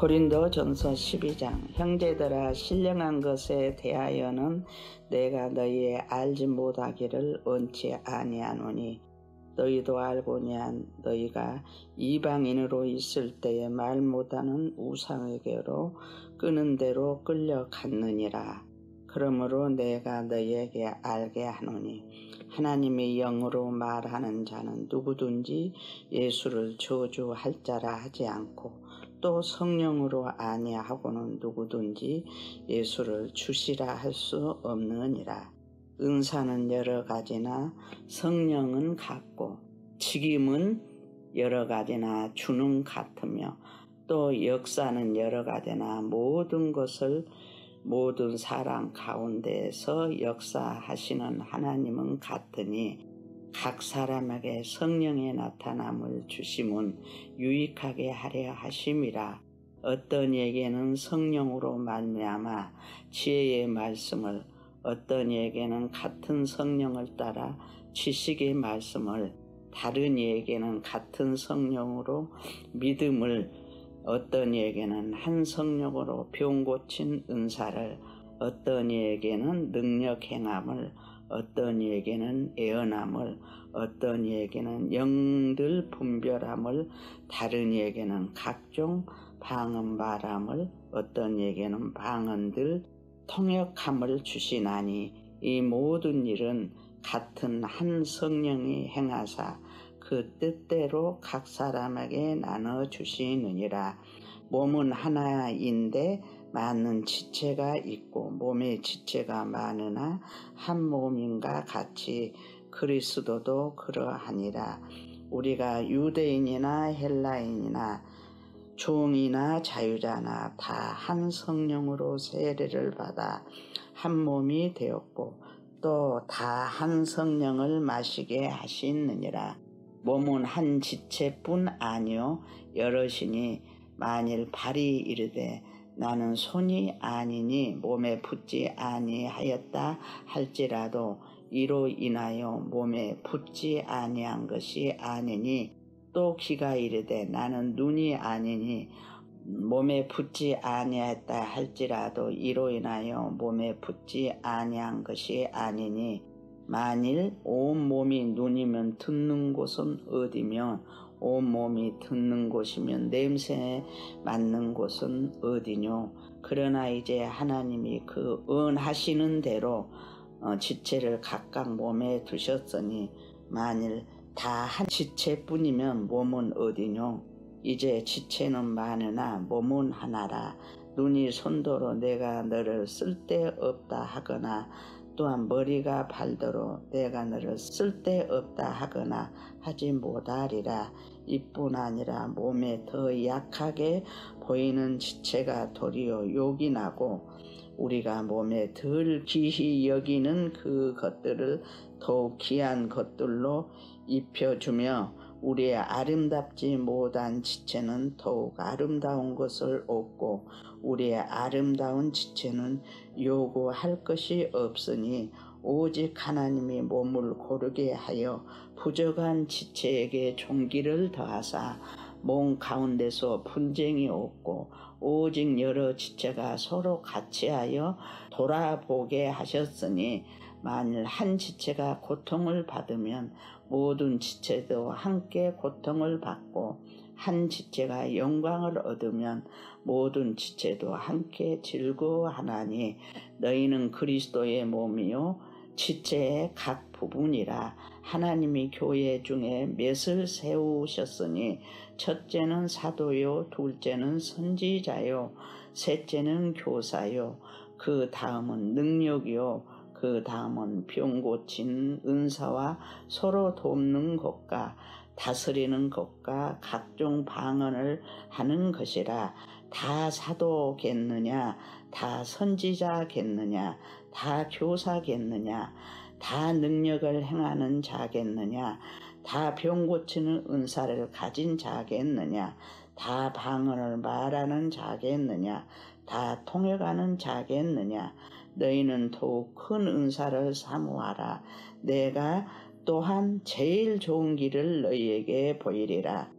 고린도전서 12장. 형제들아, 신령한 것에 대하여는 내가 너희의 알지 못하기를 원치 아니하노니 너희도 알고냐. 너희가 이방인으로 있을 때에 말 못하는 우상에게로 끄는 대로 끌려갔느니라. 그러므로 내가 너희에게 알게 하노니 하나님의 영으로 말하는 자는 누구든지 예수를 저주할 자라 하지 않고 또 성령으로 아니하고는 누구든지 예수를 주시라 할 수 없느니라. 은사는 여러 가지나 성령은 같고 직임은 여러 가지나 주는 같으며 또 역사는 여러 가지나 모든 것을 모든 사람 가운데에서 역사하시는 하나님은 같으니 각 사람에게 성령의 나타남을 주심은 유익하게 하려 하심이라. 어떤 이에게는 성령으로 말미암아 지혜의 말씀을, 어떤 이에게는 같은 성령을 따라 지식의 말씀을, 다른 이에게는 같은 성령으로 믿음을, 어떤 이에게는 한 성령으로 병 고친 은사를, 어떤 이에게는 능력 행함을, 어떤 이에게는 예언함을, 어떤 이에게는 영들 분별함을, 다른 이에게는 각종 방언 말함을, 어떤 이에게는 방언들 통역함을 주시나니 이 모든 일은 같은 한 성령이 행하사 그 뜻대로 각 사람에게 나눠 주시느니라. 몸은 하나인데 많은 지체가 있고 몸의 지체가 많으나 한 몸인가 같이 그리스도도 그러하니라. 우리가 유대인이나 헬라인이나 종이나 자유자나 다 한 성령으로 세례를 받아 한 몸이 되었고 또 다 한 성령을 마시게 하시느니라. 몸은 한 지체뿐 아니요 여럿이니 만일 발이 이르되 나는 손이 아니니 몸에 붙지 아니하였다 할지라도 이로 인하여 몸에 붙지 아니한 것이 아니니, 또 귀가 이르되 나는 눈이 아니니 몸에 붙지 아니하였다 할지라도 이로 인하여 몸에 붙지 아니한 것이 아니니, 만일 온 몸이 눈이면 듣는 곳은 어디며 온 몸이 듣는 곳이면 냄새에 맡는 곳은 어디뇨. 그러나 이제 하나님이 그 은하시는 대로 지체를 각각 몸에 두셨으니 만일 다 한 지체뿐이면 몸은 어디뇨. 이제 지체는 많으나 몸은 하나라. 눈이 손도로 내가 너를 쓸데없다 하거나 또한 머리가 발도로 내가 너를 쓸데없다 하거나 하지 못하리라. 이뿐 아니라 몸에 더 약하게 보이는 지체가 도리어 욕이 나고 우리가 몸에 덜 귀히 여기는 그 것들을 더욱 귀한 것들로 입혀주며 우리의 아름답지 못한 지체는 더욱 아름다운 것을 얻고 우리의 아름다운 지체는 요구할 것이 없으니 오직 하나님이 몸을 고르게 하여 부족한 지체에게 종기를 더하사 몸 가운데서 분쟁이 없고 오직 여러 지체가 서로 같이하여 돌아보게 하셨으니 만일 한 지체가 고통을 받으면 모든 지체도 함께 고통을 받고 한 지체가 영광을 얻으면 모든 지체도 함께 즐거워하나니 너희는 그리스도의 몸이요 지체의 각 부분이라. 하나님이 교회 중에 맷을 세우셨으니 첫째는 사도요, 둘째는 선지자요, 셋째는 교사요, 그 다음은 능력이요, 그 다음은 병 고친 은사와 서로 돕는 것과 다스리는 것과 각종 방언을 하는 것이라. 다 사도겠느냐, 다 선지자겠느냐, 다 교사겠느냐, 다 능력을 행하는 자겠느냐, 다 병 고치는 은사를 가진 자겠느냐, 다 방언을 말하는 자겠느냐, 다 통역하는 자겠느냐. 너희는 더욱 큰 은사를 사모하라. 내가 또한 제일 좋은 길을 너희에게 보이리라.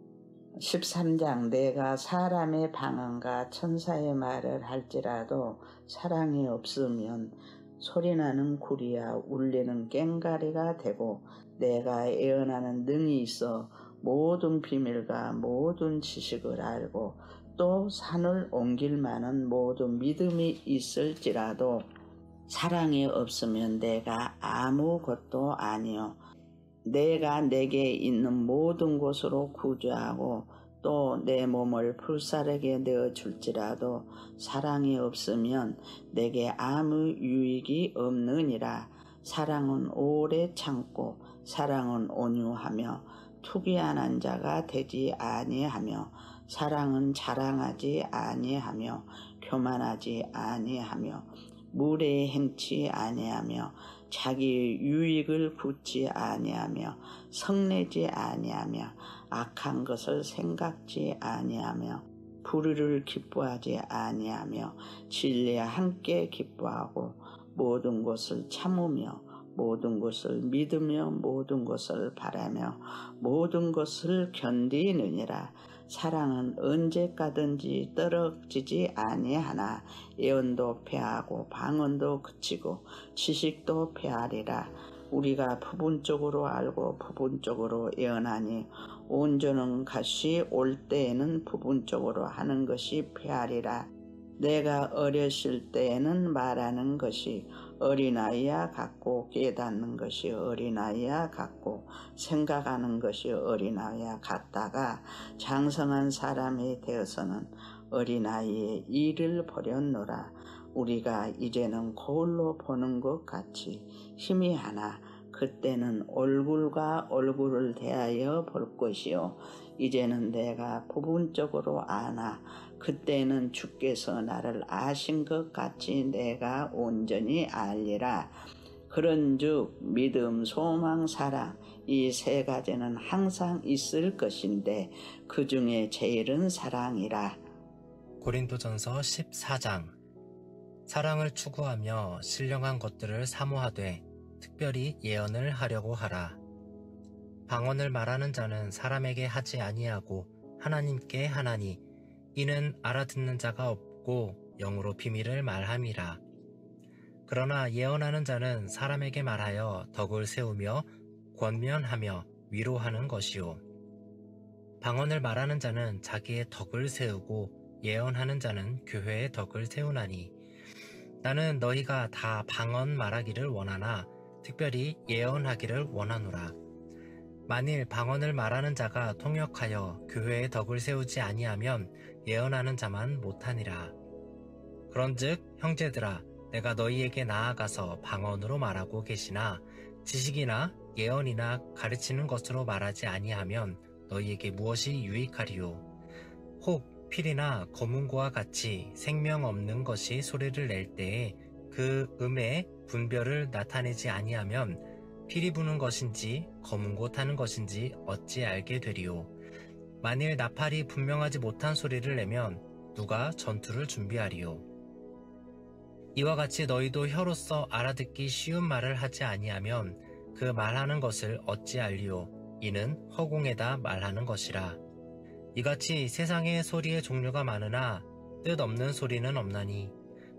13장 내가 사람의 방언과 천사의 말을 할지라도 사랑이 없으면 소리나는 구리와 울리는 꽹과리가 되고 내가 예언하는 능이 있어 모든 비밀과 모든 지식을 알고 또 산을 옮길 만한 모든 믿음이 있을지라도 사랑이 없으면 내가 아무것도 아니요 내가 내게 있는 모든 곳으로 구조하고 또 내 몸을 불사르게 내어줄지라도 사랑이 없으면 내게 아무 유익이 없느니라. 사랑은 오래 참고 사랑은 온유하며 투기하는 자가 되지 아니하며 사랑은 자랑하지 아니하며 교만하지 아니하며 무례 행치 아니하며 자기 유익을 굳지 아니하며 성내지 아니하며 악한 것을 생각지 아니하며 불의를 기뻐하지 아니하며 진리와 함께 기뻐하고 모든 것을 참으며 모든 것을 믿으며 모든 것을 바라며 모든 것을 견디느니라. 사랑은 언제까든지 떨어지지 아니하나 예언도 패하고 방언도 그치고 지식도 패하리라. 우리가 부분적으로 알고 부분적으로 예언하니 온전한 것이 올 때에는 부분적으로 하는 것이 패하리라. 내가 어렸을 때에는 말하는 것이 어린아이와 같고 깨닫는 것이 어린아이와 같고 생각하는 것이 어린아이와 같다가 장성한 사람이 되어서는 어린아이의 일을 버렸노라. 우리가 이제는 거울로 보는 것 같이 희미하나 그때는 얼굴과 얼굴을 대하여 볼 것이요 이제는 내가 부분적으로 아나 그때는 주께서 나를 아신 것 같이 내가 온전히 알리라. 그런즉 믿음, 소망, 사랑 이 세 가지는 항상 있을 것인데 그 중에 제일은 사랑이라. 고린도전서 14장 사랑을 추구하며 신령한 것들을 사모하되 특별히 예언을 하려고 하라. 방언을 말하는 자는 사람에게 하지 아니하고 하나님께 하나니 이는 알아듣는 자가 없고 영으로 비밀을 말함이라. 그러나 예언하는 자는 사람에게 말하여 덕을 세우며 권면하며 위로하는 것이요. 방언을 말하는 자는 자기의 덕을 세우고 예언하는 자는 교회의 덕을 세우나니 나는 너희가 다 방언 말하기를 원하나 특별히 예언하기를 원하노라. 만일 방언을 말하는 자가 통역하여 교회의 덕을 세우지 아니하면 예언하는 자만 못하니라. 그런즉 형제들아 내가 너희에게 나아가서 방언으로 말하고 계시나 지식이나 예언이나 가르치는 것으로 말하지 아니하면 너희에게 무엇이 유익하리요. 혹 필이나 검은고와 같이 생명 없는 것이 소리를 낼 때에 그 음의 분별을 나타내지 아니하면 필이 부는 것인지 검은고 타는 것인지 어찌 알게 되리요. 만일 나팔이 분명하지 못한 소리를 내면 누가 전투를 준비하리요. 이와 같이 너희도 혀로서 알아듣기 쉬운 말을 하지 아니하면 그 말하는 것을 어찌 알리요. 이는 허공에다 말하는 것이라. 이같이 세상에 소리의 종류가 많으나 뜻없는 소리는 없나니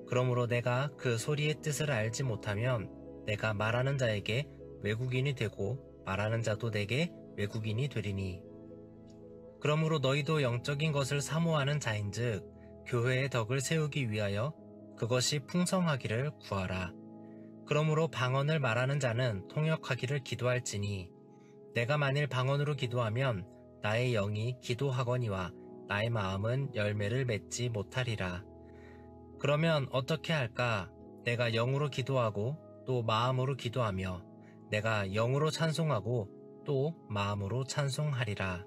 그러므로 내가 그 소리의 뜻을 알지 못하면 내가 말하는 자에게 외국인이 되고 말하는 자도 내게 외국인이 되리니 그러므로 너희도 영적인 것을 사모하는 자인즉 교회의 덕을 세우기 위하여 그것이 풍성하기를 구하라. 그러므로 방언을 말하는 자는 통역하기를 기도할지니 내가 만일 방언으로 기도하면 나의 영이 기도하거니와 나의 마음은 열매를 맺지 못하리라. 그러면 어떻게 할까? 내가 영으로 기도하고 또 마음으로 기도하며 내가 영으로 찬송하고 또 마음으로 찬송하리라.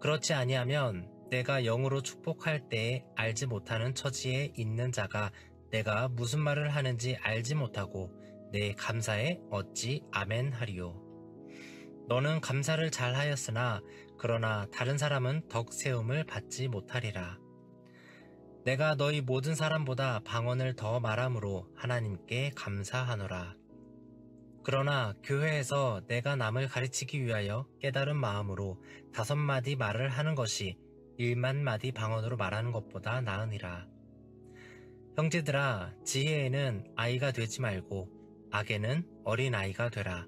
그렇지 아니하면 내가 영으로 축복할 때에 알지 못하는 처지에 있는 자가 내가 무슨 말을 하는지 알지 못하고 내 감사에 어찌 아멘 하리요. 너는 감사를 잘하였으나 그러나 다른 사람은 덕 세움을 받지 못하리라. 내가 너희 모든 사람보다 방언을 더 말함으로 하나님께 감사하노라. 그러나 교회에서 내가 남을 가르치기 위하여 깨달은 마음으로 5마디 말을 하는 것이 1만 마디 방언으로 말하는 것보다 나으니라. 형제들아, 지혜에는 아이가 되지 말고 악에는 어린아이가 되라.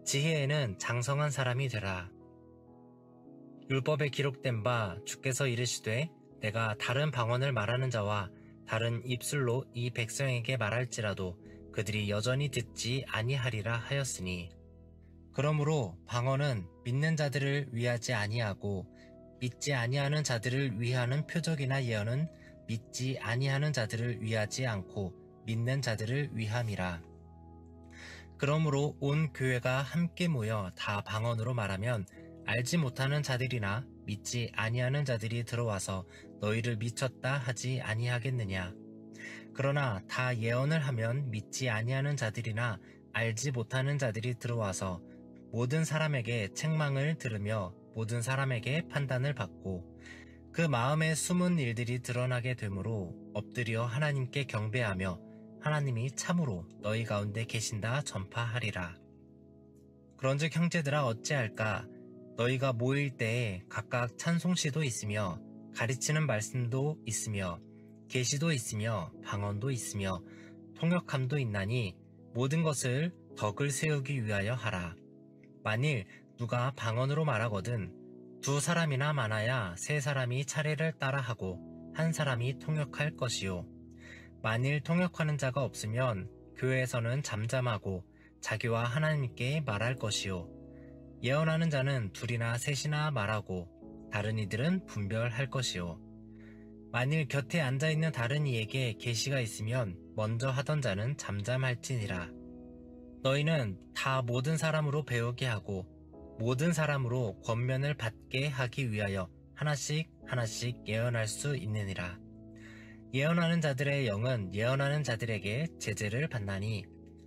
지혜에는 장성한 사람이 되라. 율법에 기록된 바 주께서 이르시되 내가 다른 방언을 말하는 자와 다른 입술로 이 백성에게 말할지라도 그들이 여전히 듣지 아니하리라 하였으니, 그러므로 방언은 믿는 자들을 위하지 아니하고 믿지 아니하는 자들을 위하는 표적이나 예언은 믿지 아니하는 자들을 위하지 않고 믿는 자들을 위함이라. 그러므로 온 교회가 함께 모여 다 방언으로 말하면 알지 못하는 자들이나 믿지 아니하는 자들이 들어와서 너희를 미쳤다 하지 아니하겠느냐. 그러나 다 예언을 하면 믿지 아니하는 자들이나 알지 못하는 자들이 들어와서 모든 사람에게 책망을 들으며 모든 사람에게 판단을 받고 그 마음에 숨은 일들이 드러나게 되므로 엎드려 하나님께 경배하며 하나님이 참으로 너희 가운데 계신다 전파하리라. 그런즉 형제들아, 어찌할까? 너희가 모일 때에 각각 찬송시도 있으며 가르치는 말씀도 있으며 계시도 있으며 방언도 있으며 통역함도 있나니 모든 것을 덕을 세우기 위하여 하라. 만일 누가 방언으로 말하거든 2사람이나 많아야 3사람이 차례를 따라하고 1사람이 통역할 것이요. 만일 통역하는 자가 없으면 교회에서는 잠잠하고 자기와 하나님께 말할 것이요. 예언하는 자는 2이나 3이나 말하고 다른 이들은 분별할 것이요. 만일 곁에 앉아있는 다른 이에게 계시가 있으면 먼저 하던 자는 잠잠할지니라. 너희는 다 모든 사람으로 배우게 하고 모든 사람으로 권면을 받게 하기 위하여 하나씩 하나씩 예언할 수 있느니라. 예언하는 자들의 영은 예언하는 자들에게 제재를 받나니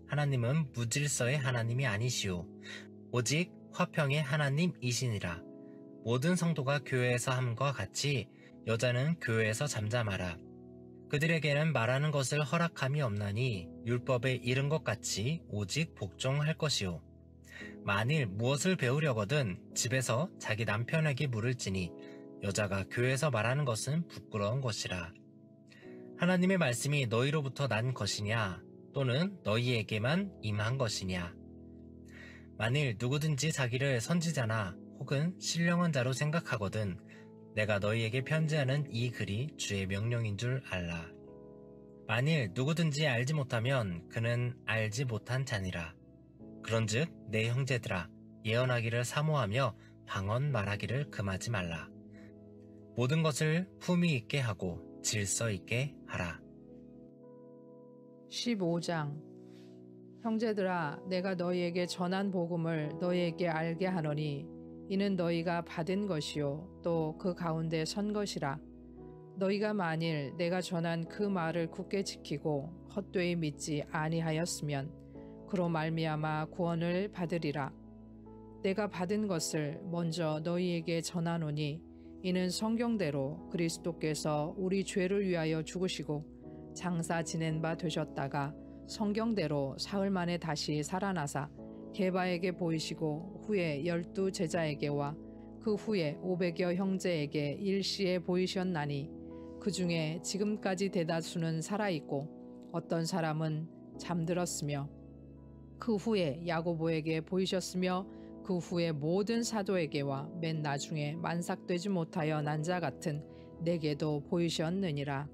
하나님은 무질서의 하나님이 아니시오 오직 화평의 하나님이시니라. 모든 성도가 교회에서 함과 같이 여자는 교회에서 잠잠하라. 그들에게는 말하는 것을 허락함이 없나니 율법에 이른 것 같이 오직 복종할 것이요. 만일 무엇을 배우려거든 집에서 자기 남편에게 물을지니 여자가 교회에서 말하는 것은 부끄러운 것이라. 하나님의 말씀이 너희로부터 난 것이냐 또는 너희에게만 임한 것이냐. 만일 누구든지 자기를 선지자나 혹은 신령한 자로 생각하거든 내가 너희에게 편지하는 이 글이 주의 명령인 줄 알라. 만일 누구든지 알지 못하면 그는 알지 못한 자니라. 그런즉 내 형제들아, 예언하기를 사모하며 방언 말하기를 금하지 말라. 모든 것을 품위 있게 하고 질서 있게 하라. 15장. 형제들아, 내가 너희에게 전한 복음을 너희에게 알게 하노니 이는 너희가 받은 것이요 또 그 가운데 선 것이라. 너희가 만일 내가 전한 그 말을 굳게 지키고 헛되이 믿지 아니하였으면 그로 말미암아 구원을 받으리라. 내가 받은 것을 먼저 너희에게 전하노니 이는 성경대로 그리스도께서 우리 죄를 위하여 죽으시고 장사 지낸 바 되셨다가 성경대로 사흘 만에 다시 살아나사 게바에게 보이시고 후에 12 제자에게와 그 후에 500여 형제에게 일시에 보이셨나니 그 중에 지금까지 대다수는 살아있고 어떤 사람은 잠들었으며 그 후에 야고보에게 보이셨으며 그 후에 모든 사도에게와 맨 나중에 만삭되지 못하여 난 자 같은 내게도 보이셨느니라.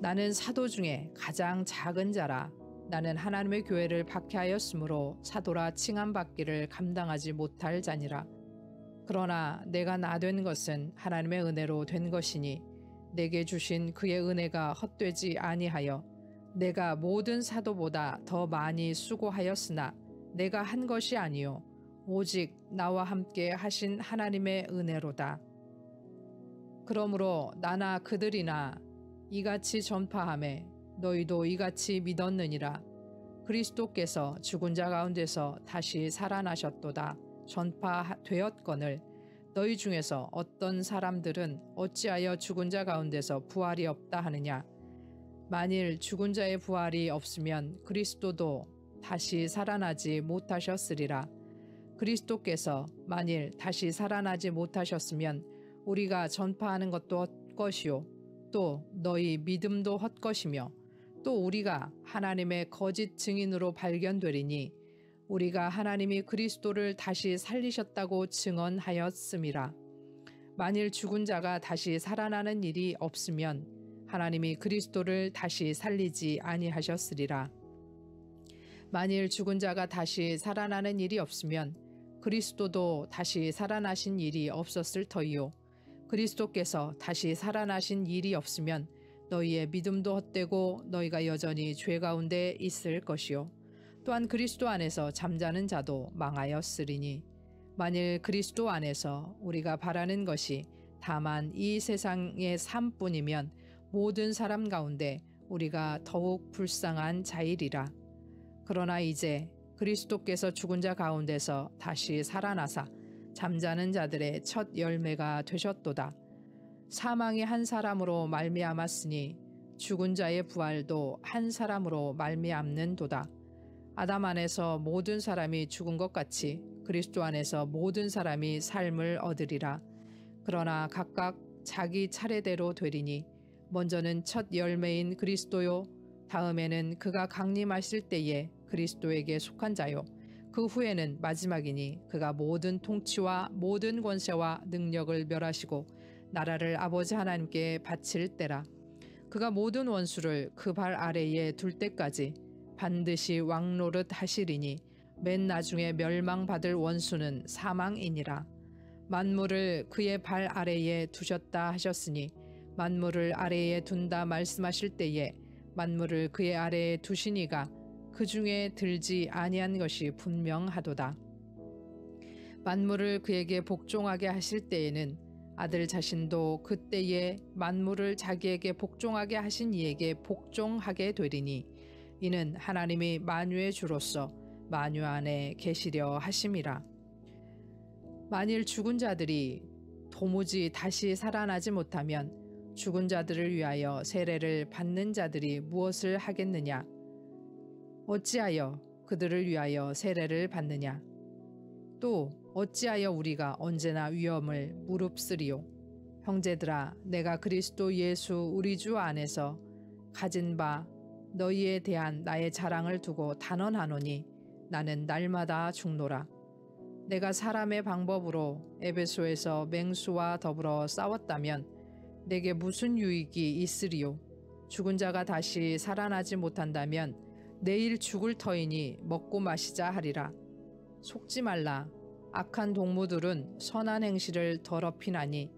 나는 사도 중에 가장 작은 자라. 나는 하나님의 교회를 박해하였으므로 사도라 칭함받기를 감당하지 못할 자니라. 그러나 내가 나 된 것은 하나님의 은혜로 된 것이니 내게 주신 그의 은혜가 헛되지 아니하여 내가 모든 사도보다 더 많이 수고하였으나 내가 한 것이 아니요 오직 나와 함께 하신 하나님의 은혜로다. 그러므로 나나 그들이나 이같이 전파하매 너희도 이같이 믿었느니라. 그리스도께서 죽은 자 가운데서 다시 살아나셨도다 전파되었거늘 너희 중에서 어떤 사람들은 어찌하여 죽은 자 가운데서 부활이 없다 하느냐. 만일 죽은 자의 부활이 없으면 그리스도도 다시 살아나지 못하셨으리라. 그리스도께서 만일 다시 살아나지 못하셨으면 우리가 전파하는 것도 헛것이요 또 너희 믿음도 헛것이며 또 우리가 하나님의 거짓 증인으로 발견되리니 우리가 하나님이 그리스도를 다시 살리셨다고 증언하였음이라. 만일 죽은 자가 다시 살아나는 일이 없으면 하나님이 그리스도를 다시 살리지 아니하셨으리라. 만일 죽은 자가 다시 살아나는 일이 없으면 그리스도도 다시 살아나신 일이 없었을 터이요 그리스도께서 다시 살아나신 일이 없으면 너희의 믿음도 헛되고 너희가 여전히 죄 가운데 있을 것이요 또한 그리스도 안에서 잠자는 자도 망하였으리니 만일 그리스도 안에서 우리가 바라는 것이 다만 이 세상의 삶뿐이면 모든 사람 가운데 우리가 더욱 불쌍한 자이리라. 그러나 이제 그리스도께서 죽은 자 가운데서 다시 살아나사 잠자는 자들의 첫 열매가 되셨도다. 사망이 한 사람으로 말미암았으니 죽은 자의 부활도 한 사람으로 말미암는도다. 아담 안에서 모든 사람이 죽은 것 같이 그리스도 안에서 모든 사람이 삶을 얻으리라. 그러나 각각 자기 차례대로 되리니 먼저는 첫 열매인 그리스도요 다음에는 그가 강림하실 때에 그리스도에게 속한 자요 그 후에는 마지막이니 그가 모든 통치와 모든 권세와 능력을 멸하시고 나라를 아버지 하나님께 바칠 때라. 그가 모든 원수를 그 발 아래에 둘 때까지 반드시 왕노릇 하시리니 맨 나중에 멸망받을 원수는 사망이니라. 만물을 그의 발 아래에 두셨다 하셨으니 만물을 아래에 둔다 말씀하실 때에 만물을 그의 아래에 두시니가 그 중에 들지 아니한 것이 분명하도다. 만물을 그에게 복종하게 하실 때에는 아들 자신도 그때에 만물을 자기에게 복종하게 하신 이에게 복종하게 되리니 이는 하나님이 만유의 주로서 만유 안에 계시려 하심이라. 만일 죽은 자들이 도무지 다시 살아나지 못하면 죽은 자들을 위하여 세례를 받는 자들이 무엇을 하겠느냐? 어찌하여 그들을 위하여 세례를 받느냐? 또 어찌하여 우리가 언제나 위험을 무릅쓰리요? 형제들아, 내가 그리스도 예수 우리 주 안에서 가진 바 너희에 대한 나의 자랑을 두고 단언하노니 나는 날마다 죽노라. 내가 사람의 방법으로 에베소에서 맹수와 더불어 싸웠다면 내게 무슨 유익이 있으리요? 죽은 자가 다시 살아나지 못한다면 내일 죽을 터이니 먹고 마시자 하리라. 속지 말라. 악한 동무들은 선한 행실을 더럽히나니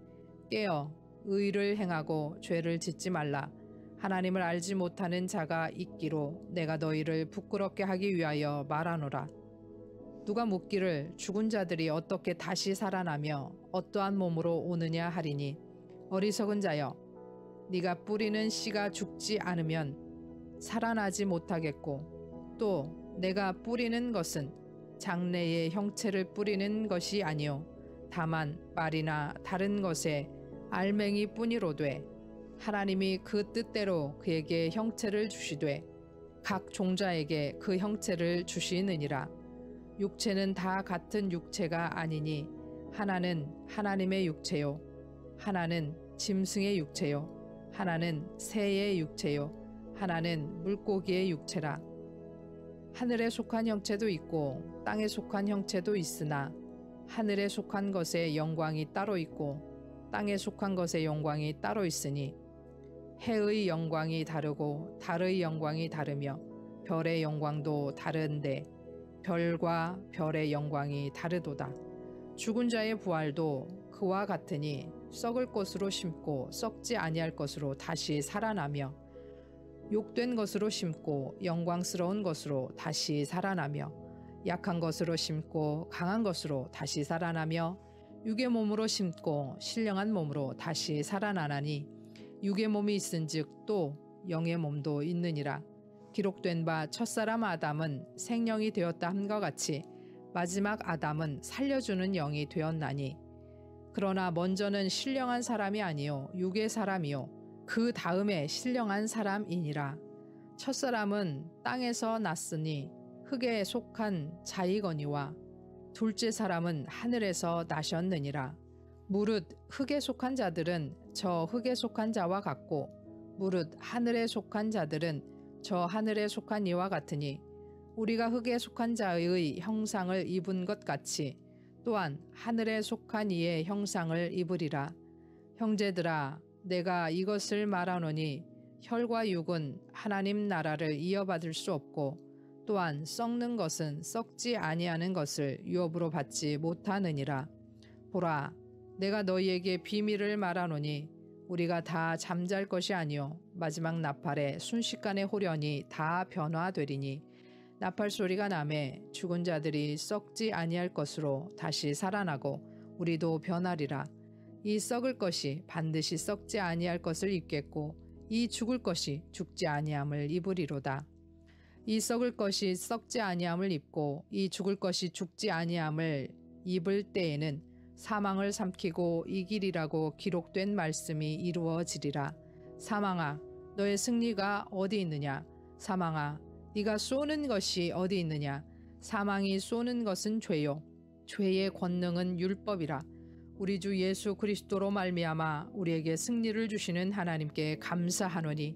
깨어 의를 행하고 죄를 짓지 말라. 하나님을 알지 못하는 자가 있기로 내가 너희를 부끄럽게 하기 위하여 말하노라. 누가 묻기를 죽은 자들이 어떻게 다시 살아나며 어떠한 몸으로 오느냐 하리니 어리석은 자여, 네가 뿌리는 씨가 죽지 않으면 살아나지 못하겠고 또 내가 뿌리는 것은 장래의 형체를 뿌리는 것이 아니요 다만 말이나 다른 것에 알맹이 뿐이로되 하나님이 그 뜻대로 그에게 형체를 주시되 각 종자에게 그 형체를 주시느니라. 육체는 다 같은 육체가 아니니 하나는 하나님의 육체요 하나는 짐승의 육체요 하나는 새의 육체요 하나는 물고기의 육체라. 하늘에 속한 형체도 있고 땅에 속한 형체도 있으나 하늘에 속한 것의 영광이 따로 있고 땅에 속한 것의 영광이 따로 있으니 해의 영광이 다르고 달의 영광이 다르며 별의 영광도 다른데 별과 별의 영광이 다르도다. 죽은 자의 부활도 그와 같으니 썩을 것으로 심고 썩지 아니할 것으로 다시 살아나며 욕된 것으로 심고 영광스러운 것으로 다시 살아나며 약한 것으로 심고 강한 것으로 다시 살아나며 육의 몸으로 심고 신령한 몸으로 다시 살아나나니 육의 몸이 있은즉 또 영의 몸도 있느니라. 기록된 바 첫사람 아담은 생령이 되었다 함과 같이 마지막 아담은 살려주는 영이 되었나니 그러나 먼저는 신령한 사람이 아니요 육의 사람이요 그 다음에 신령한 사람이니라. 첫사람은 땅에서 났으니 흙에 속한 자이거니와 둘째 사람은 하늘에서 나셨느니라. 무릇 흙에 속한 자들은 저 흙에 속한 자와 같고 무릇 하늘에 속한 자들은 저 하늘에 속한 이와 같으니 우리가 흙에 속한 자의 형상을 입은 것 같이 또한 하늘에 속한 이의 형상을 입으리라. 형제들아, 내가 이것을 말하노니 혈과 육은 하나님 나라를 이어받을 수 없고 또한 썩는 것은 썩지 아니하는 것을 유업으로 받지 못하느니라. 보라, 내가 너희에게 비밀을 말하노니 우리가 다 잠잘 것이 아니요 마지막 나팔에 순식간에 호련히 다 변화되리니 나팔 소리가 나매 죽은 자들이 썩지 아니할 것으로 다시 살아나고 우리도 변하리라. 이 썩을 것이 반드시 썩지 아니할 것을 입겠고 이 죽을 것이 죽지 아니함을 입으리로다. 이 썩을 것이 썩지 아니함을 입고 이 죽을 것이 죽지 아니함을 입을 때에는 사망을 삼키고 이기리라고 기록된 말씀이 이루어지리라. 사망아, 너의 승리가 어디 있느냐? 사망아, 네가 쏘는 것이 어디 있느냐? 사망이 쏘는 것은 죄요 죄의 권능은 율법이라. 우리 주 예수 그리스도로 말미암아 우리에게 승리를 주시는 하나님께 감사하노니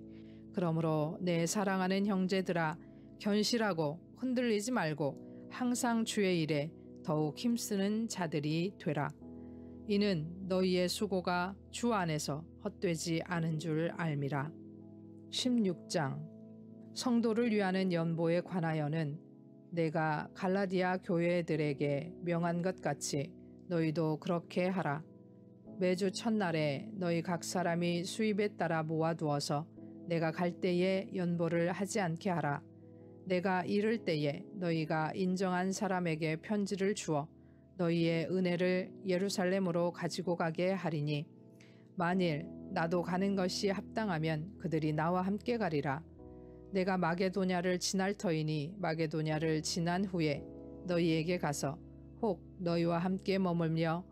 그러므로 내 사랑하는 형제들아, 견실하고 흔들리지 말고 항상 주의 일에 더욱 힘쓰는 자들이 되라. 이는 너희의 수고가 주 안에서 헛되지 않은 줄 알미라. 16장 성도를 위하는 연보에 관하여는 내가 갈라디아 교회들에게 명한 것 같이 너희도 그렇게 하라. 매주 첫날에 너희 각 사람이 수입에 따라 모아두어서 내가 갈 때에 연보를 하지 않게 하라. 내가 이를 때에 너희가 인정한 사람에게 편지를 주어 너희의 은혜를 예루살렘으로 가지고 가게 하리니 만일 나도 가는 것이 합당하면 그들이 나와 함께 가리라. 내가 마게도냐를 지날 터이니 마게도냐를 지난 후에 너희에게 가서 혹 너희와 함께 머물며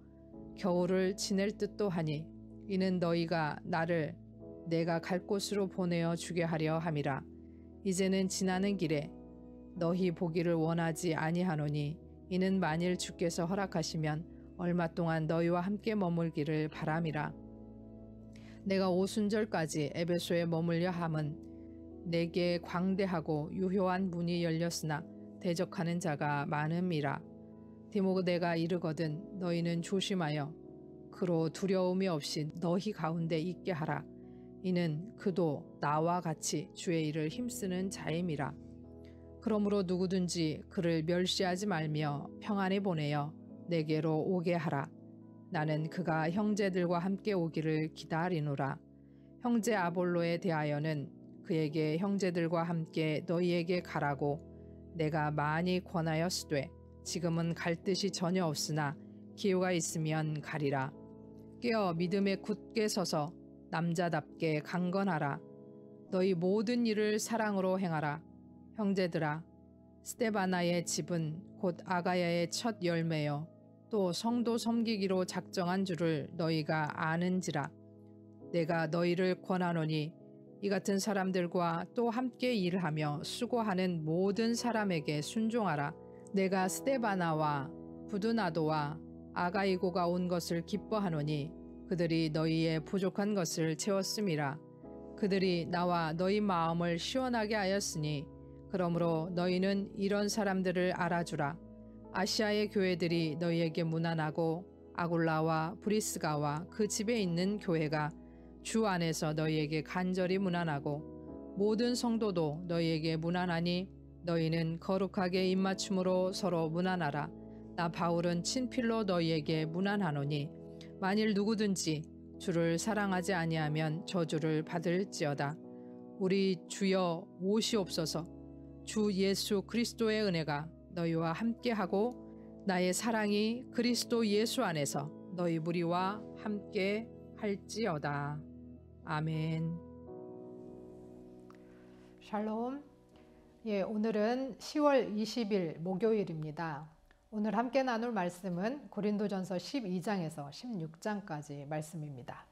겨울을 지낼 듯도 하니 이는 너희가 나를 내가 갈 곳으로 보내어 주게 하려 함이라. 이제는 지나는 길에 너희 보기를 원하지 아니하노니 이는 만일 주께서 허락하시면 얼마 동안 너희와 함께 머물기를 바람이라. 내가 오순절까지 에베소에 머물려 함은 내게 광대하고 유효한 문이 열렸으나 대적하는 자가 많음이라. 디모데가 이르거든 너희는 조심하여 그로 두려움이 없이 너희 가운데 있게 하라. 이는 그도 나와 같이 주의 일을 힘쓰는 자임이라. 그러므로 누구든지 그를 멸시하지 말며 평안히 보내어 내게로 오게 하라. 나는 그가 형제들과 함께 오기를 기다리노라. 형제 아볼로에 대하여는 그에게 형제들과 함께 너희에게 가라고 내가 많이 권하였으되 지금은 갈 뜻이 전혀 없으나 기회가 있으면 가리라. 깨어 믿음에 굳게 서서 남자답게 강건하라. 너희 모든 일을 사랑으로 행하라. 형제들아, 스데바나의 집은 곧 아가야의 첫 열매요 또 성도 섬기기로 작정한 줄을 너희가 아는지라. 내가 너희를 권하노니 이 같은 사람들과 또 함께 일하며 수고하는 모든 사람에게 순종하라. 내가 스데바나와 부두나도와 아가이고가 온 것을 기뻐하노니 그들이 너희의 부족한 것을 채웠음이라. 그들이 나와 너희 마음을 시원하게 하였으니 그러므로 너희는 이런 사람들을 알아주라. 아시아의 교회들이 너희에게 문안하고 아굴라와 브리스가와 그 집에 있는 교회가 주 안에서 너희에게 간절히 문안하고 모든 성도도 너희에게 문안하니 너희는 거룩하게 입맞춤으로 서로 문안하라. 나 바울은 친필로 너희에게 문안하노니 만일 누구든지 주를 사랑하지 아니하면 저주를 받을지어다. 우리 주여 오시옵소서. 주 예수 그리스도의 은혜가 너희와 함께하고 나의 사랑이 그리스도 예수 안에서 너희 무리와 함께 할지어다. 아멘. 샬롬. 오늘은 10월 20일 목요일입니다. 오늘 함께 나눌 말씀은 고린도전서 12장에서 16장까지 말씀입니다.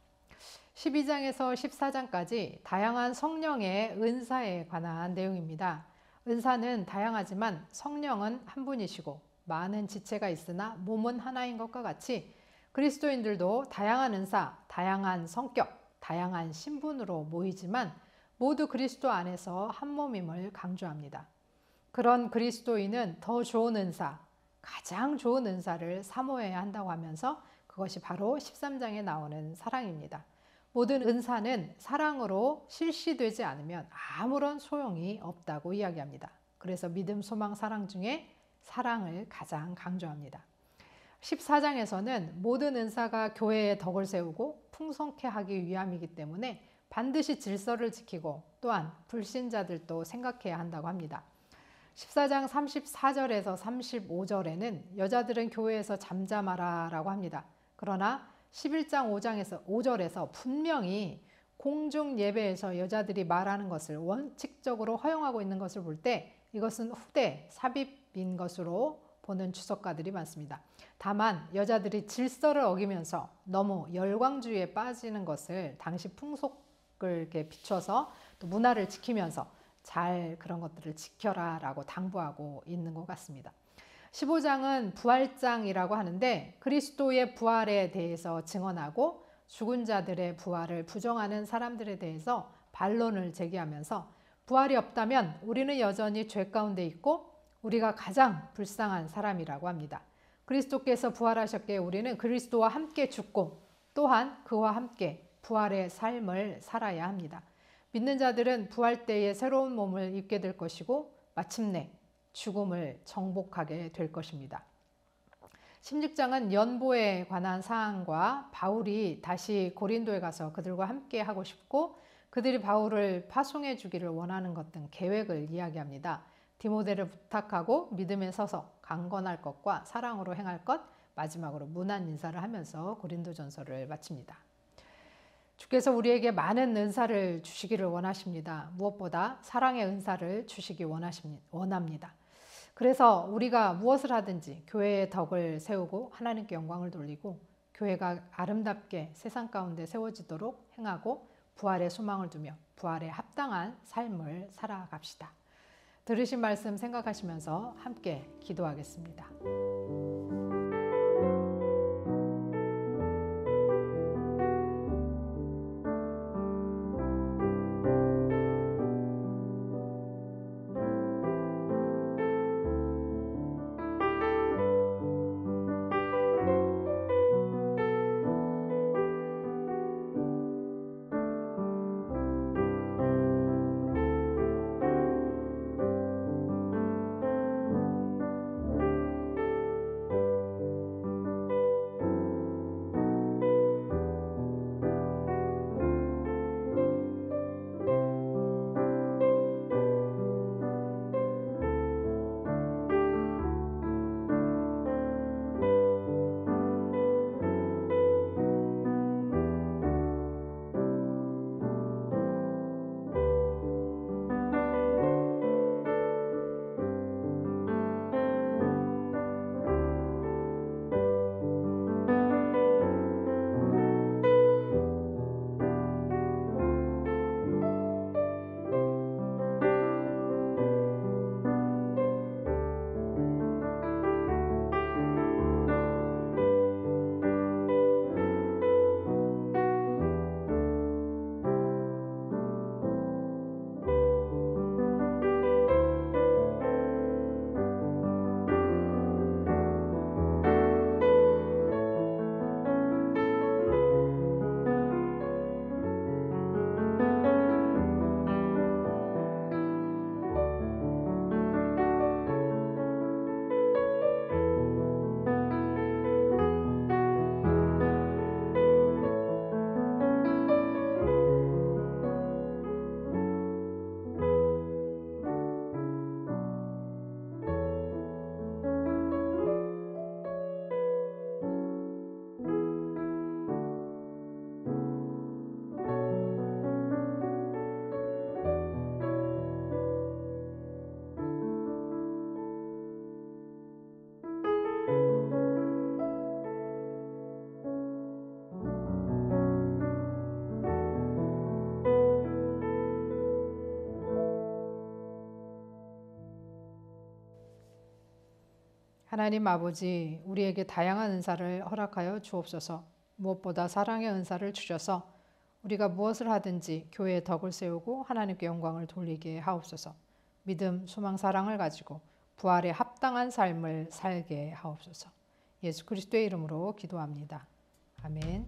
12장에서 14장까지 다양한 성령의 은사에 관한 내용입니다. 은사는 다양하지만 성령은 한 분이시고 많은 지체가 있으나 몸은 하나인 것과 같이 그리스도인들도 다양한 은사, 다양한 성격, 다양한 신분으로 모이지만 모두 그리스도 안에서 한 몸임을 강조합니다. 그런 그리스도인은 더 좋은 은사, 가장 좋은 은사를 사모해야 한다고 하면서 그것이 바로 13장에 나오는 사랑입니다. 모든 은사는 사랑으로 실시되지 않으면 아무런 소용이 없다고 이야기합니다. 그래서 믿음, 소망, 사랑 중에 사랑을 가장 강조합니다. 14장에서는 모든 은사가 교회의 덕을 세우고 풍성케 하기 위함이기 때문에 반드시 질서를 지키고 또한 불신자들도 생각해야 한다고 합니다. 14장 34절에서 35절에는 여자들은 교회에서 잠잠하라 라고 합니다. 그러나 11장 5절에서 분명히 공중 예배에서 여자들이 말하는 것을 원칙적으로 허용하고 있는 것을 볼 때 이것은 후대 삽입인 것으로 보는 주석가들이 많습니다. 다만 여자들이 질서를 어기면서 너무 열광주의에 빠지는 것을 당시 풍속을 이렇게 비춰서 또 문화를 지키면서 잘 그런 것들을 지켜라 라고 당부하고 있는 것 같습니다. 15장은 부활장이라고 하는데 그리스도의 부활에 대해서 증언하고 죽은 자들의 부활을 부정하는 사람들에 대해서 반론을 제기하면서 부활이 없다면 우리는 여전히 죄 가운데 있고 우리가 가장 불쌍한 사람이라고 합니다. 그리스도께서 부활하셨기에 우리는 그리스도와 함께 죽고 또한 그와 함께 부활의 삶을 살아야 합니다. 믿는 자들은 부활 때에 새로운 몸을 입게 될 것이고 마침내 죽음을 정복하게 될 것입니다. 16장은 연보에 관한 사항과 바울이 다시 고린도에 가서 그들과 함께 하고 싶고 그들이 바울을 파송해 주기를 원하는 것 등 계획을 이야기합니다. 디모데를 부탁하고 믿음에 서서 강건할 것과 사랑으로 행할 것, 마지막으로 문안 인사를 하면서 고린도전서를 마칩니다. 주께서 우리에게 많은 은사를 주시기를 원하십니다. 무엇보다 사랑의 은사를 주시기 원합니다. 그래서 우리가 무엇을 하든지 교회의 덕을 세우고 하나님께 영광을 돌리고 교회가 아름답게 세상 가운데 세워지도록 행하고 부활의 소망을 두며 부활에 합당한 삶을 살아갑시다. 들으신 말씀 생각하시면서 함께 기도하겠습니다. 하나님 아버지, 우리에게 다양한 은사를 허락하여 주옵소서. 무엇보다 사랑의 은사를 주셔서 우리가 무엇을 하든지 교회의 덕을 세우고 하나님께 영광을 돌리게 하옵소서. 믿음, 소망, 사랑을 가지고 부활에 합당한 삶을 살게 하옵소서. 예수 그리스도의 이름으로 기도합니다. 아멘.